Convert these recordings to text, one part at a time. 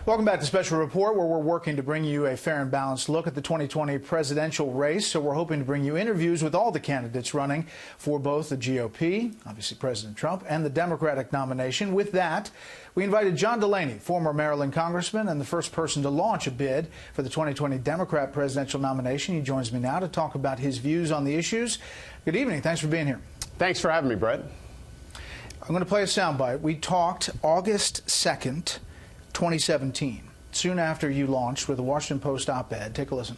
Welcome back to Special Report, where we're working to bring you a fair and balanced look at the 2020 presidential race. So we're hoping to bring you interviews with all the candidates running for both the GOP, obviously President Trump, and the Democratic nomination. With that, we invited John Delaney, former Maryland congressman and the first person to launch a bid for the 2020 Democrat presidential nomination. He joins me now to talk about his views on the issues. Good evening. Thanks for being here. Thanks for having me, Brett. I'm going to play a soundbite. We talked August 2nd, 2017, soon after you launched with a Washington Post op-ed. Take a listen.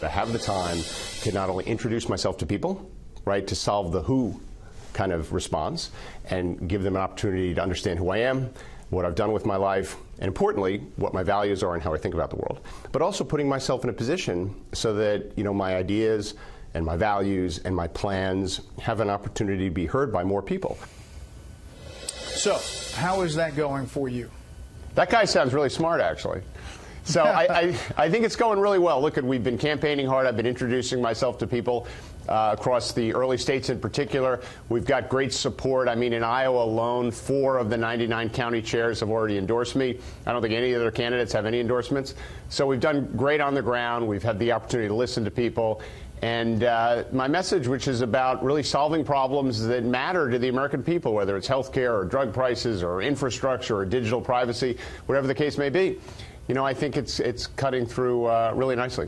I have the time to not only introduce myself to people, right, to solve the who kind of response and give them an opportunity to understand who I am, what I've done with my life, and importantly, what my values are and how I think about the world. But also putting myself in a position so that, my ideas and my values and my plans have an opportunity to be heard by more people. So, how is that going for you? That guy sounds really smart, actually. So I think it's going really well. Look, we've been campaigning hard. I've been introducing myself to people across the early states in particular. We've got great support. I mean, in Iowa alone, 4 of the 99 county chairs have already endorsed me. I don't think any other candidates have any endorsements. So we've done great on the ground. We've had the opportunity to listen to people. And my message, which is about really solving problems that matter to the American people, whether it's health care or drug prices or infrastructure or digital privacy, whatever the case may be, I think it's cutting through really nicely.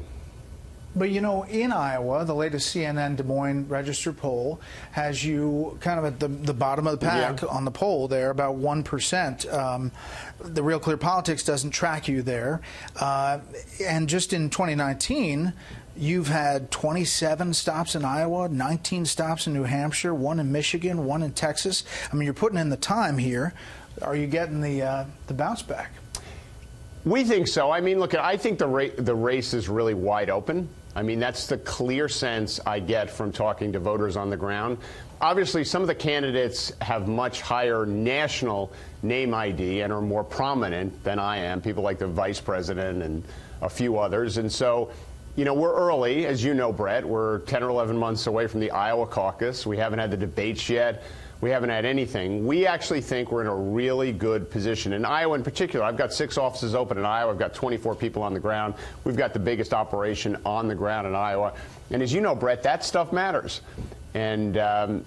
But, in Iowa, the latest CNN Des Moines Register poll has you kind of at the bottom of the pack on the poll there, about 1%. The Real Clear Politics doesn't track you there. And just in 2019, you've had 27 stops in Iowa, 19 stops in New Hampshire, 1 in Michigan, 1 in Texas. I mean, you're putting in the time here. Are you getting the bounce back? We think so. I mean, look, I think the race is really wide open. I mean, that's the clear sense I get from talking to voters on the ground. Obviously, some of the candidates have much higher national name ID and are more prominent than I am, people like the vice president and a few others. And so, we're early, as you know, Brett. We're 10 or 11 months away from the Iowa caucus. We haven't had the debates yet. We haven't had anything. We actually think we're in a really good position. In Iowa in particular, I've got 6 offices open in Iowa. I've got 24 people on the ground. We've got the biggest operation on the ground in Iowa. And as you know, Brett, that stuff matters. And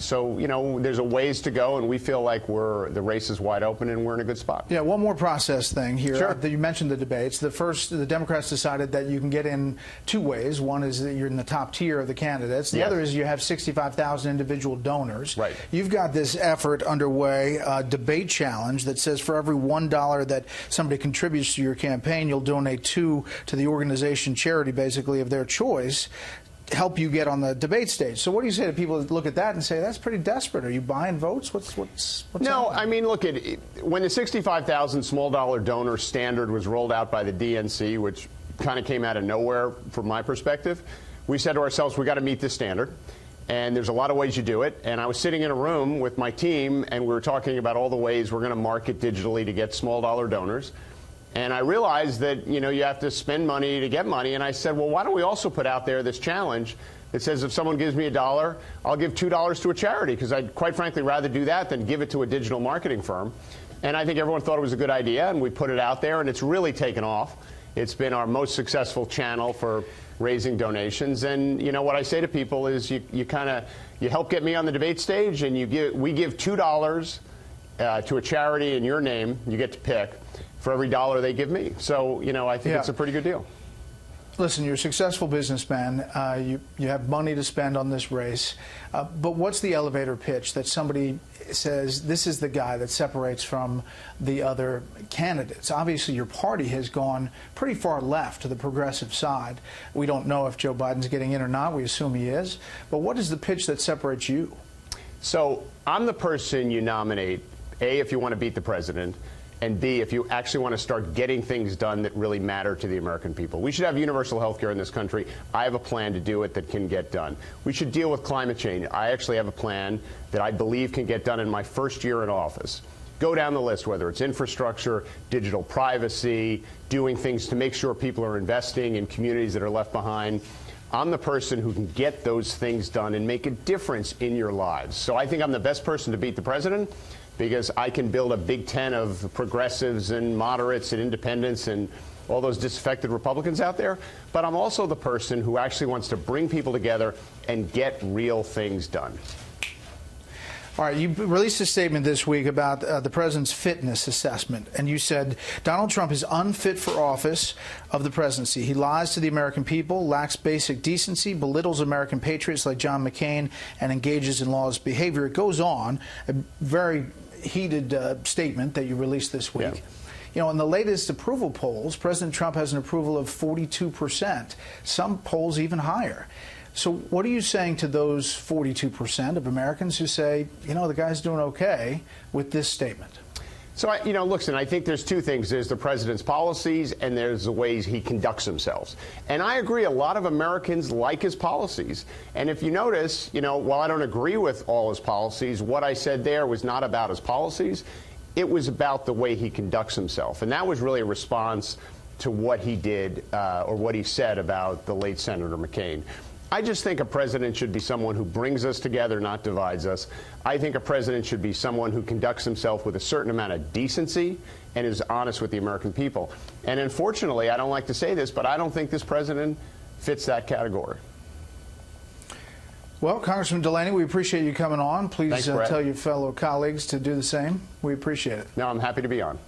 so, there's a ways to go, and we feel like the race is wide open and we're in a good spot. Yeah, one more process thing here. Sure. You mentioned the debates. The Democrats decided that you can get in 2 ways. One is that you're in the top tier of the candidates. The other is you have 65,000 individual donors. Right. You've got this effort underway, a debate challenge that says for every $1 that somebody contributes to your campaign, you'll donate 2 to the organization, charity basically of their choice, help you get on the debate stage. So what do you say to people that look at that and say, that's pretty desperate? Are you buying votes? What's No, happening? I mean, look, when the 65,000 small dollar donor standard was rolled out by the DNC, which kind of came out of nowhere from my perspective, we said to ourselves, we got to meet this standard. And there's a lot of ways you do it. And I was sitting in a room with my team, and we were talking about all the ways we're going to market digitally to get small dollar donors. And I realized that, you have to spend money to get money. And I said, well, why don't we also put out there this challenge that says if someone gives me $1, I'll give $2 to a charity, because I'd quite frankly rather do that than give it to a digital marketing firm. And I think everyone thought it was a good idea, and we put it out there, and it's really taken off. It's been our most successful channel for raising donations. And, what I say to people is you help get me on the debate stage, and we give $2 to a charity in your name. You get to pick for every $1 they give me. So, I think it's a pretty good deal. Listen, you're a successful businessman. You have money to spend on this race. But what's the elevator pitch that somebody says, this is the guy that separates from the other candidates? Obviously, your party has gone pretty far left to the progressive side. We don't know if Joe Biden's getting in or not. We assume he is. But what is the pitch that separates you? So I'm the person you nominate, A, if you want to beat the president, and B, if you actually want to start getting things done that really matter to the American people. We should have universal health care in this country. I have a plan to do it that can get done. We should deal with climate change. I actually have a plan that I believe can get done in my first year in office. Go down the list, whether it's infrastructure, digital privacy, doing things to make sure people are investing in communities that are left behind. I'm the person who can get those things done and make a difference in your lives. So I think I'm the best person to beat the president. because I can build a Big Ten of progressives and moderates and independents and all those disaffected Republicans out there, but I'm also the person who actually wants to bring people together and get real things done. All right, you released a statement this week about the president's fitness assessment, and you said Donald Trump is unfit for office of the presidency. He lies to the American people, lacks basic decency, belittles American patriots like John McCain, and engages in lawless behavior. It goes on, a very heated statement that you released this week. Yeah. You know, in the latest approval polls, President Trump has an approval of 42%, some polls even higher. So what are you saying to those 42% of Americans who say, you know, the guy's doing okay with this statement? So, listen, I think there's two things. There's the president's policies and there's the ways he conducts himself. And I agree, a lot of Americans like his policies. And if you notice, while I don't agree with all his policies, what I said there was not about his policies. It was about the way he conducts himself. And that was really a response to what he did or what he said about the late Senator McCain. I just think a president should be someone who brings us together, not divides us. I think a president should be someone who conducts himself with a certain amount of decency and is honest with the American people. And unfortunately, I don't like to say this, but I don't think this president fits that category. Well, Congressman Delaney, we appreciate you coming on. Please Thanks, Brett. tell your fellow colleagues to do the same. We appreciate it. No, I'm happy to be on.